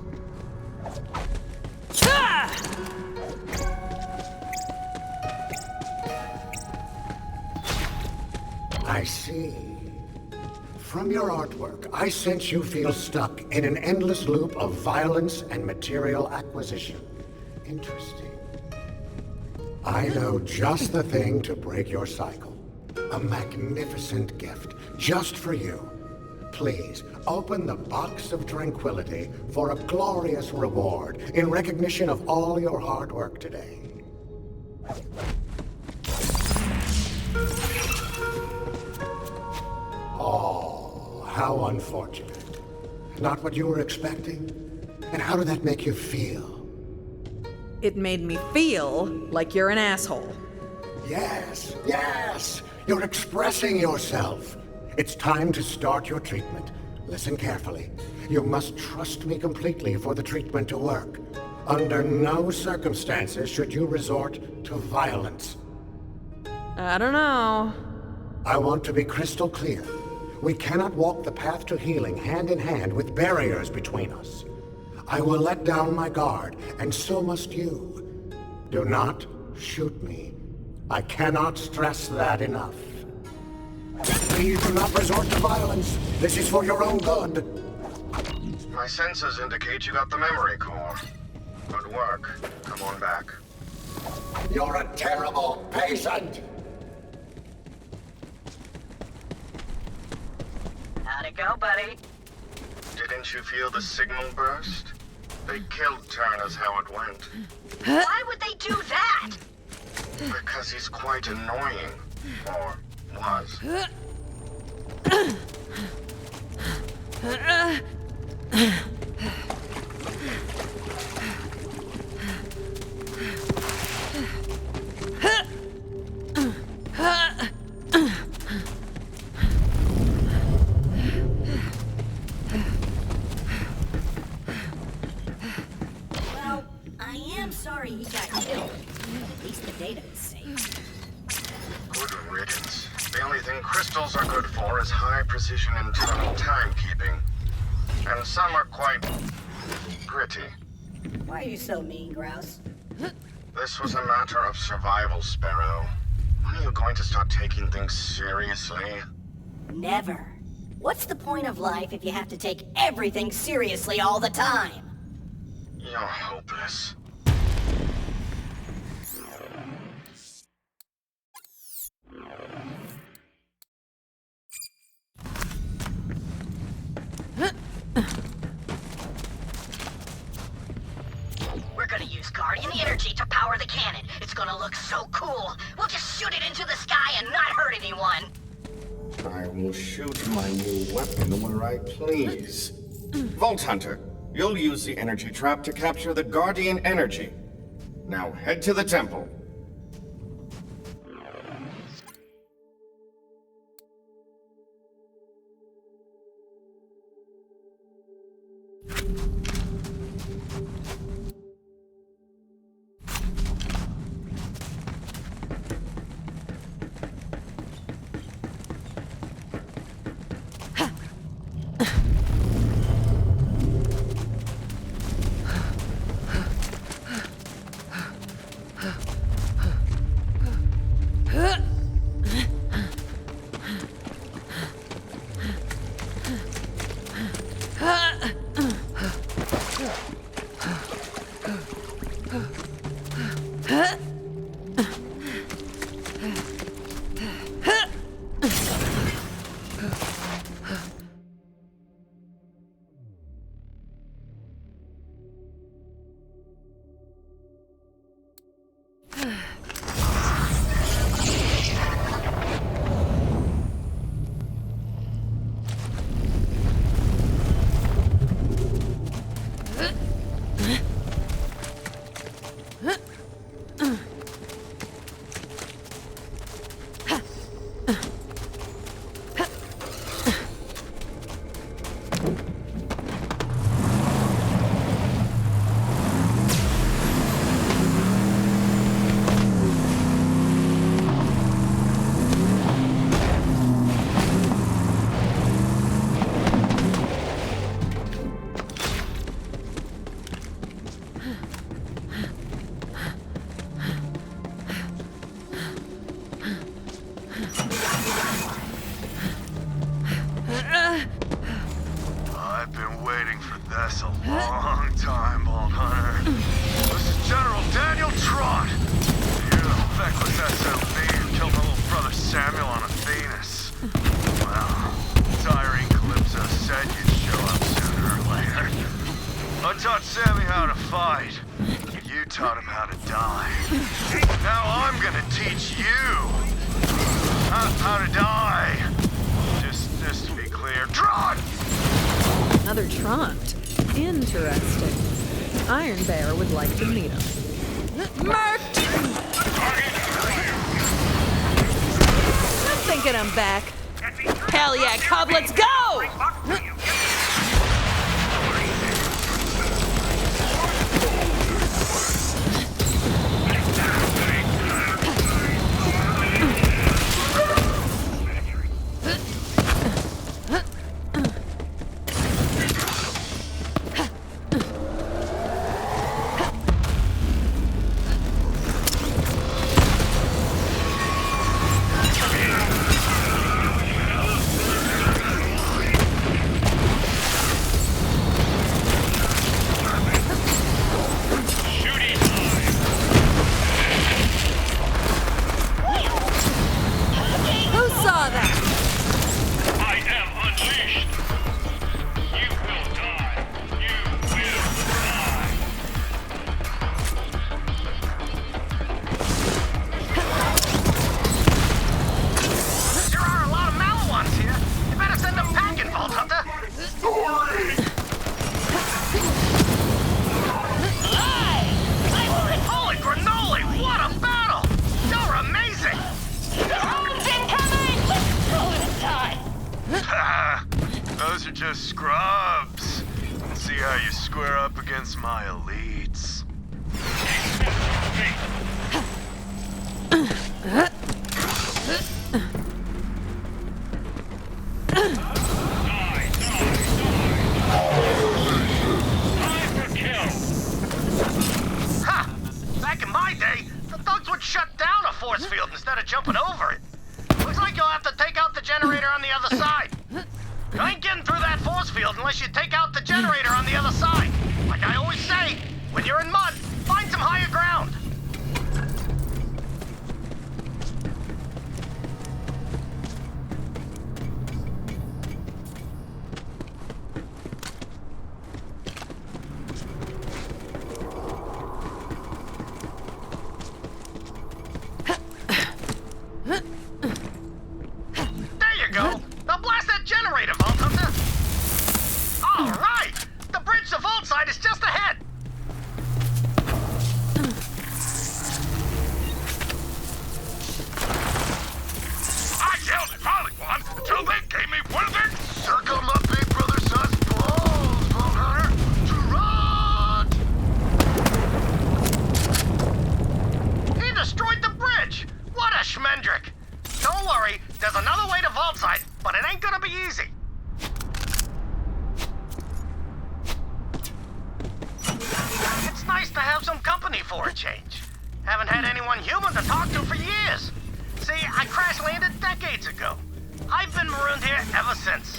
I see. From your artwork, I sense you feel stuck in an endless loop of violence and material acquisition. Interesting. I know just the thing to break your cycle. A magnificent gift, just for you. Please, open the box of tranquility for a glorious reward in recognition of all your hard work today. Oh, how unfortunate. Not what you were expecting? And how did that make you feel? It made me feel like you're an asshole. Yes, yes! You're expressing yourself. It's time to start your treatment. Listen carefully. You must trust me completely for the treatment to work. Under no circumstances should you resort to violence. I don't know. I want to be crystal clear. We cannot walk the path to healing hand in hand with barriers between us. I will let down my guard, and so must you. Do not shoot me. I cannot stress that enough. Please do not resort to violence. This is for your own good. My senses indicate you got the memory core. Good work. Come on back. You're a terrible patient! How'd it go, buddy? Didn't you feel the signal burst? They killed Turner's how it went. Why would they do that? Because he's quite annoying. Or was. Well, I am sorry he got killed. At least the data is safe. Good riddance. The only thing crystals are good for is high-precision internal timekeeping. And some are quite gritty. Why are you so mean, Grouse? This was a matter of survival, Sparrow. When are you going to start taking things seriously? Never. What's the point of life if you have to take everything seriously all the time? You're hopeless. We're gonna use Guardian energy to power the cannon. It's gonna look so cool. We'll just shoot it into the sky and not hurt anyone. I will shoot my new weapon where I please. Vault Hunter, you'll use the energy trap to capture the Guardian energy. Now head to the temple. guess a long time, Bolt Hunter. This is General Daniel Trott. You're the feckless SOB who killed my little brother Samuel on Venus. Well, Tyrene Calypso said you'd show up sooner or later. I taught Sammy how to fight. You taught him how to die. Now I'm gonna teach you how to die. Just to be clear, Trott! Another Tront. Interesting. Iron Bear would like to meet him. Marked! I'm thinking I'm back. Hell yeah, Cub, let's go! Those are just scrubs. Let's see how you square up against my elites. Ha! Back in my day, the thugs would shut down a force field instead of jumping over it. Looks like you'll have to take out the generator on the other side. You ain't getting through that force field unless you take out the generator on the other side. Like I always say, when you're in mud, find some higher ground. There you go. Now blast that generator, Vault Hunter. All right. The bridge to Vault side is just ahead. I yelled at Hollywood until they gave me one of their circle my big brother son's balls, Bolt Hunter. Trot! He destroyed the bridge. What a schmendrick. Don't worry, there's another way to Vault side, but it ain't gonna be easy. It's nice to have some company for a change. Haven't had anyone human to talk to for years. See, I crash landed decades ago. I've been marooned here ever since.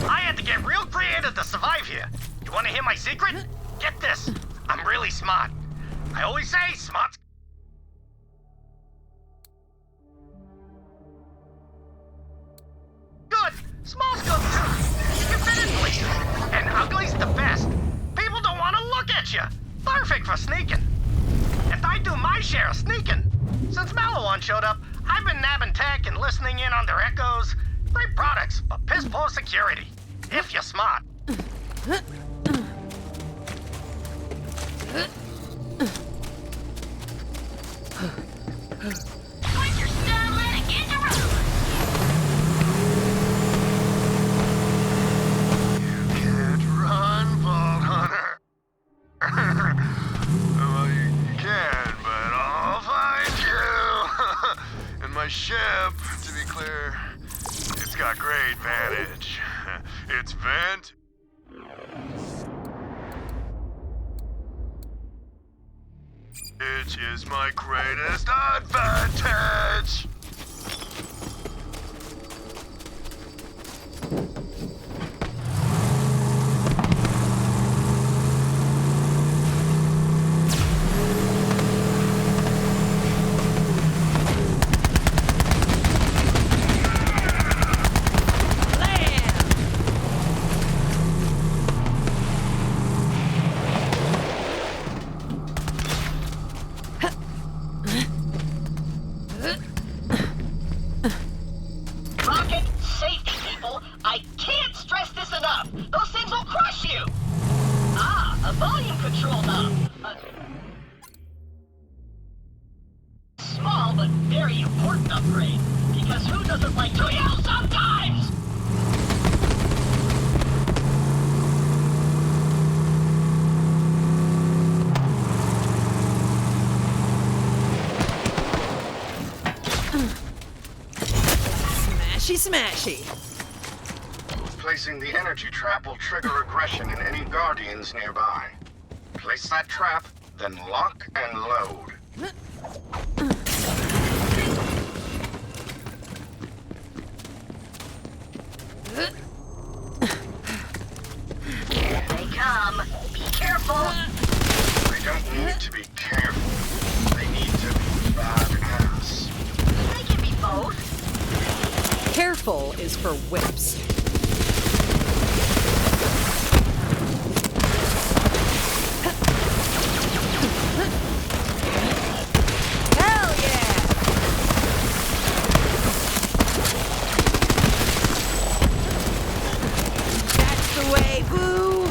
I had to get real creative to survive here. You wanna hear my secret? Get this, I'm really smart. I always say smart's good. Small's good too. You can fit in places. And ugly's the best. People don't want to look at you. Perfect for sneaking. And I do my share of sneaking. Since Malawan showed up, I've been nabbing tech and listening in on their echoes. Great products, but piss poor security. If you're smart. Put your starlight into road. You can't run, Vault Hunter. Well, you can, but I'll find you. And my ship, to be clear, it's got great vantage. It's vent. Which is my greatest advantage. doesn't like to yell sometimes! Smashy, smashy. Placing the energy trap will trigger aggression in any guardians nearby. Place that trap, then lock and load. Here they come. Be careful. They don't need to be careful. They need to be badass. They can be both. Careful is for whips. Hell yeah! That's the way, boo!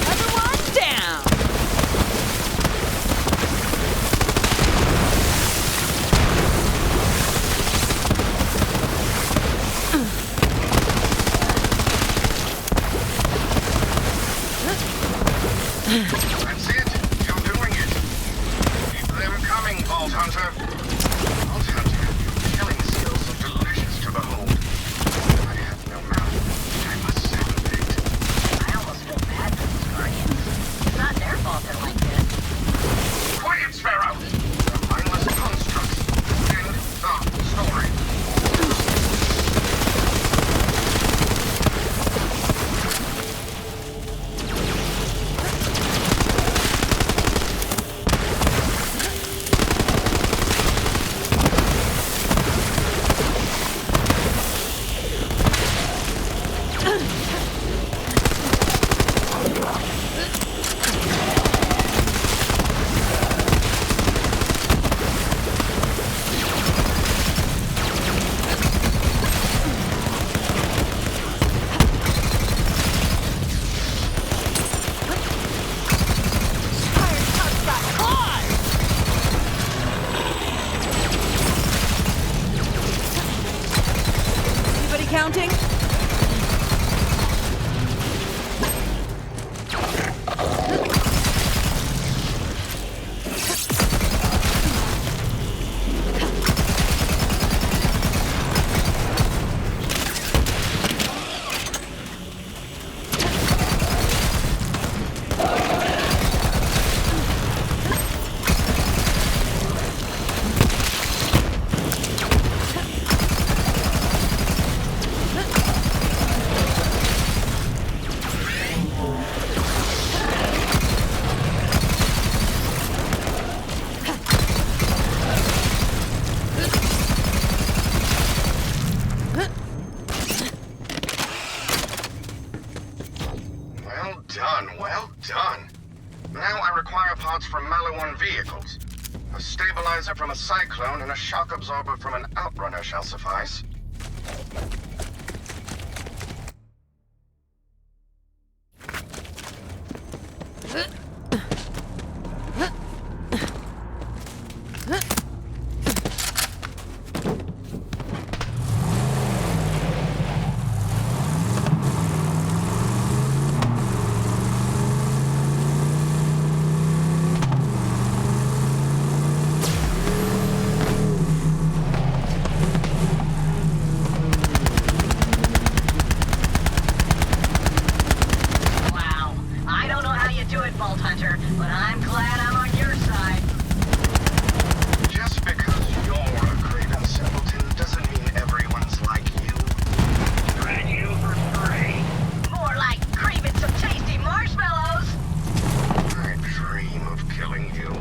Everyone down! That's it. You're doing it. Keep them coming, Vault Hunter. Vault Hunter, your killing skills are delicious to behold. I have no mouth. I must salivate. I almost feel bad for these guardians. It's not their fault they're like this. Quiet, Sparrow! They're mindless constructs. End of story. Anybody counting? Well done, well done. Now I require parts from Maliwan vehicles. A stabilizer from a cyclone and a shock absorber from an outrunner shall suffice. Wow. I don't know how you do it, Vault Hunter, but I'm glad I'm on your side. Just because you're a craven simpleton doesn't mean everyone's like you. Spread you for free. More like craving some tasty marshmallows. I dream of killing you.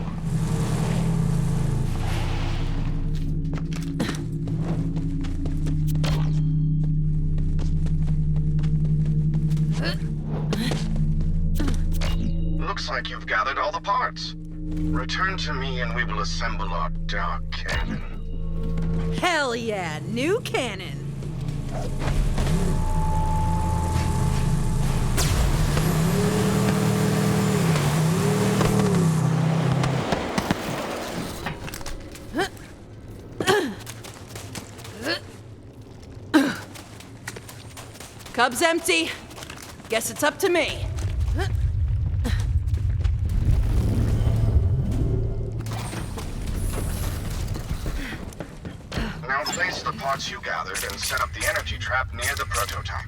Looks like you've gathered all the parts. Return to me and we will assemble our dark cannon. Hell yeah, new cannon. Cub's empty. Guess it's up to me. Now place the pots you gathered and set up the energy trap near the prototype.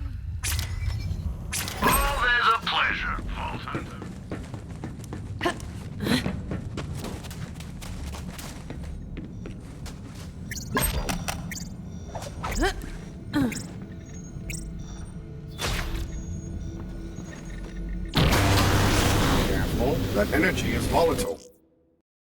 Always a pleasure, Fulton. Careful, that energy is volatile.